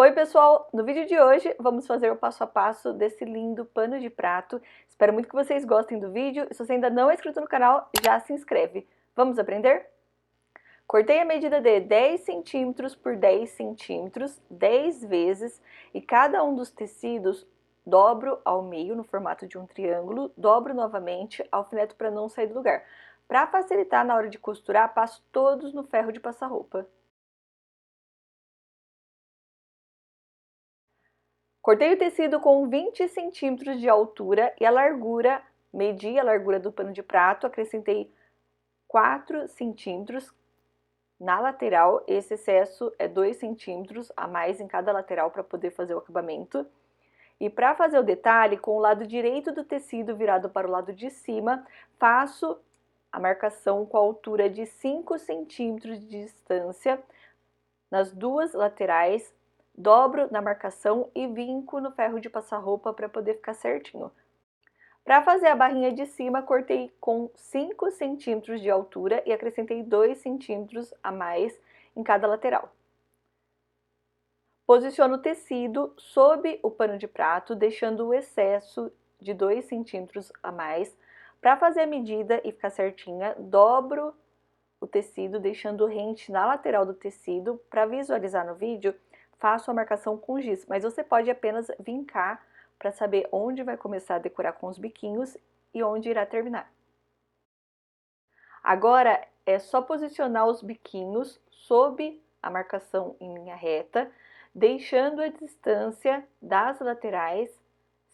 Oi pessoal, no vídeo de hoje vamos fazer o passo a passo desse lindo pano de prato. Espero muito que vocês gostem do vídeo e se você ainda não é inscrito no canal, já se inscreve. Vamos aprender? Cortei a medida de 10 centímetros por 10 centímetros, 10 vezes, e cada um dos tecidos dobro ao meio no formato de um triângulo, dobro novamente, alfineto para não sair do lugar. Para facilitar na hora de costurar, passo todos no ferro de passar roupa. Cortei o tecido com 20 centímetros de altura e a largura, medi a largura do pano de prato, acrescentei 4 centímetros na lateral. Esse excesso é 2 centímetros a mais em cada lateral para poder fazer o acabamento. E para fazer o detalhe, com o lado direito do tecido virado para o lado de cima, faço a marcação com a altura de 5 centímetros de distância nas duas laterais, dobro na marcação e vinco no ferro de passar roupa para poder ficar certinho. Para fazer a barrinha de cima, cortei com 5 centímetros de altura e acrescentei 2 centímetros a mais em cada lateral. Posiciono o tecido sob o pano de prato, deixando o excesso de 2 centímetros a mais. Para fazer a medida e ficar certinha, dobro o tecido, deixando rente na lateral do tecido. Para visualizar no vídeo, faço a marcação com giz, mas você pode apenas vincar para saber onde vai começar a decorar com os biquinhos e onde irá terminar. Agora é só posicionar os biquinhos sob a marcação em linha reta, deixando a distância das laterais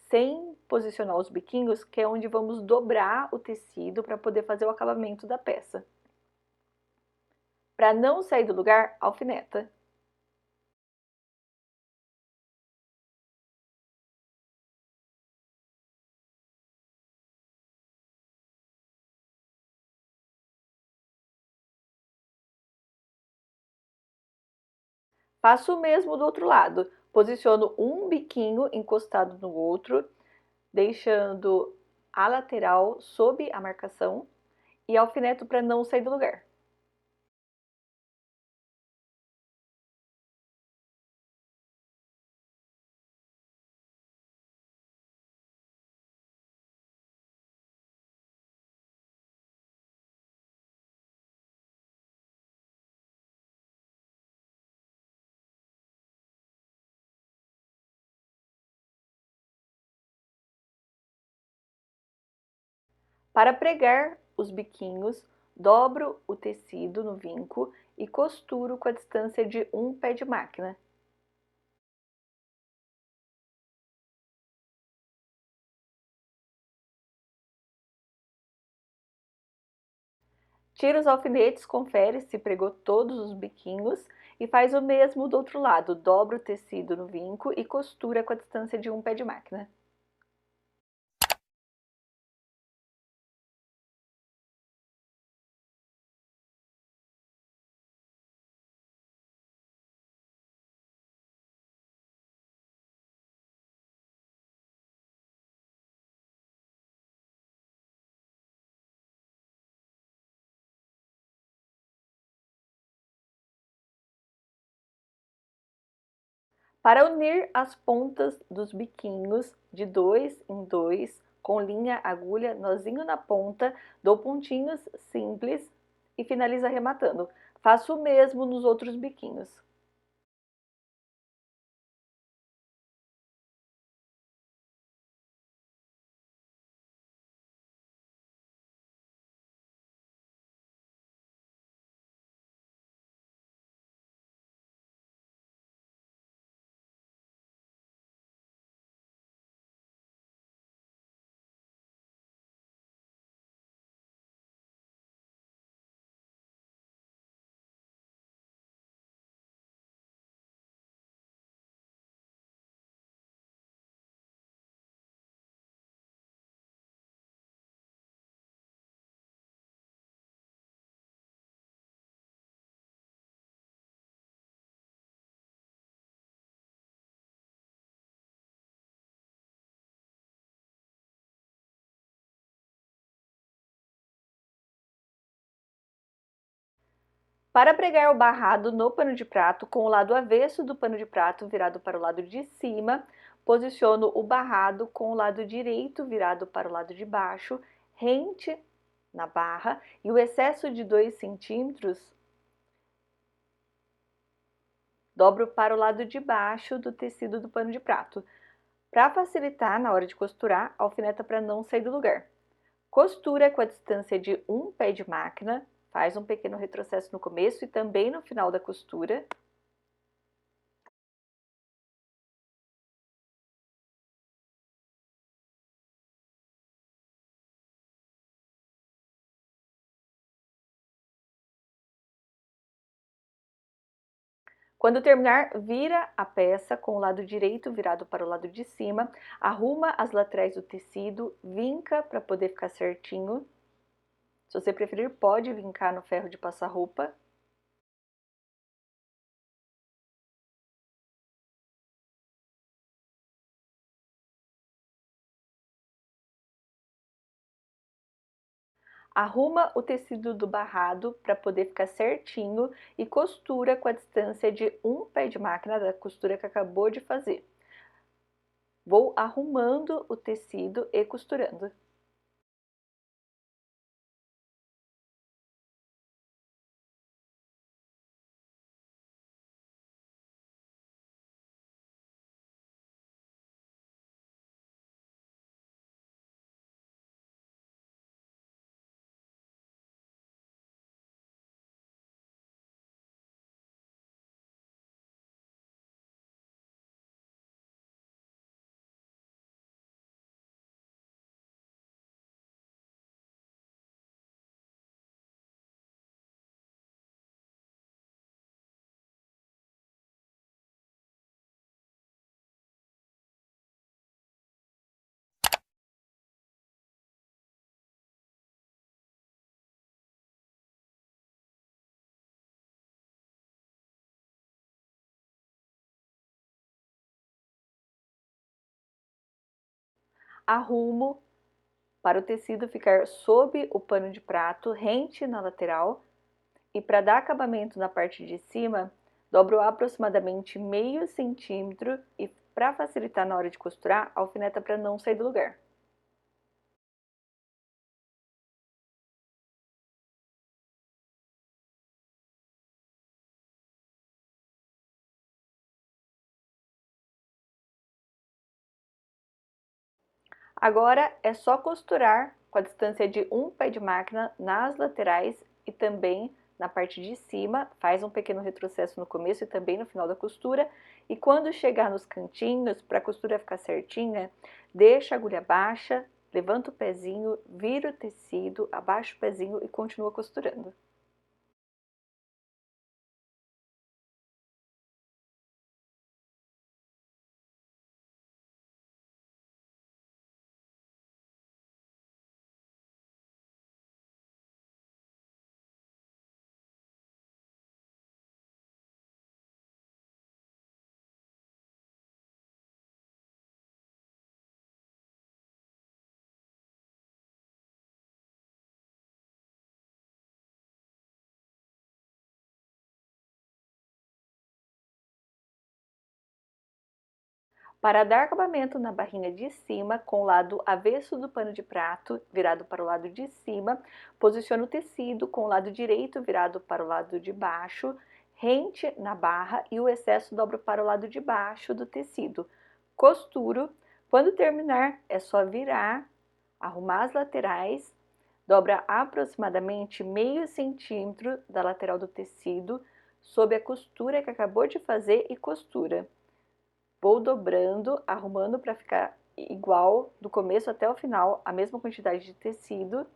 sem posicionar os biquinhos, que é onde vamos dobrar o tecido para poder fazer o acabamento da peça. Para não sair do lugar, alfineta. Faço o mesmo do outro lado. Posiciono um biquinho encostado no outro, deixando a lateral sob a marcação e alfineto para não sair do lugar. Para pregar os biquinhos, dobro o tecido no vinco e costuro com a distância de um pé de máquina. Tira os alfinetes, confere se pregou todos os biquinhos e faz o mesmo do outro lado. Dobra o tecido no vinco e costura com a distância de um pé de máquina. Para unir as pontas dos biquinhos de 2 em 2, com linha, agulha, nozinho na ponta, dou pontinhos simples e finalizo arrematando. Faço o mesmo nos outros biquinhos. Para pregar o barrado no pano de prato, com o lado avesso do pano de prato virado para o lado de cima, posiciono o barrado com o lado direito virado para o lado de baixo, rente na barra, e o excesso de 2 centímetros dobro para o lado de baixo do tecido do pano de prato. Para facilitar na hora de costurar, alfineta para não sair do lugar. Costura com a distância de um pé de máquina, faz um pequeno retrocesso no começo e também no final da costura. Quando terminar, vira a peça com o lado direito virado para o lado de cima, arruma as laterais do tecido, vinca para poder ficar certinho. Se você preferir, pode vincar no ferro de passar roupa. Arruma o tecido do barrado para poder ficar certinho e costura com a distância de um pé de máquina da costura que acabou de fazer. Vou arrumando o tecido e costurando. Arrumo para o tecido ficar sob o pano de prato, rente na lateral, e para dar acabamento na parte de cima, dobro aproximadamente meio centímetro e para facilitar na hora de costurar, alfineta para não sair do lugar. Agora é só costurar com a distância de um pé de máquina nas laterais e também na parte de cima, faz um pequeno retrocesso no começo e também no final da costura. E quando chegar nos cantinhos, para a costura ficar certinha, deixa a agulha baixa, levanta o pezinho, vira o tecido, abaixa o pezinho e continua costurando. Para dar acabamento na barrinha de cima, com o lado avesso do pano de prato virado para o lado de cima, posicione o tecido com o lado direito virado para o lado de baixo, rente na barra e o excesso dobro para o lado de baixo do tecido. Costuro. Quando terminar, é só virar, arrumar as laterais, dobra aproximadamente meio centímetro da lateral do tecido sob a costura que acabou de fazer e costura. Vou dobrando, arrumando para ficar igual do começo até o final, a mesma quantidade de tecido.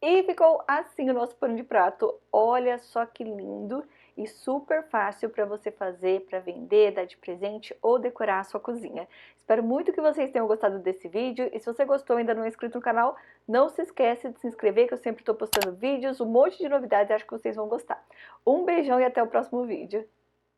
E ficou assim o nosso pano de prato. Olha só que lindo e super fácil para você fazer, para vender, dar de presente ou decorar a sua cozinha. Espero muito que vocês tenham gostado desse vídeo e se você gostou e ainda não é inscrito no canal, não se esquece de se inscrever que eu sempre estou postando vídeos, um monte de novidades, acho que vocês vão gostar. Um beijão e até o próximo vídeo.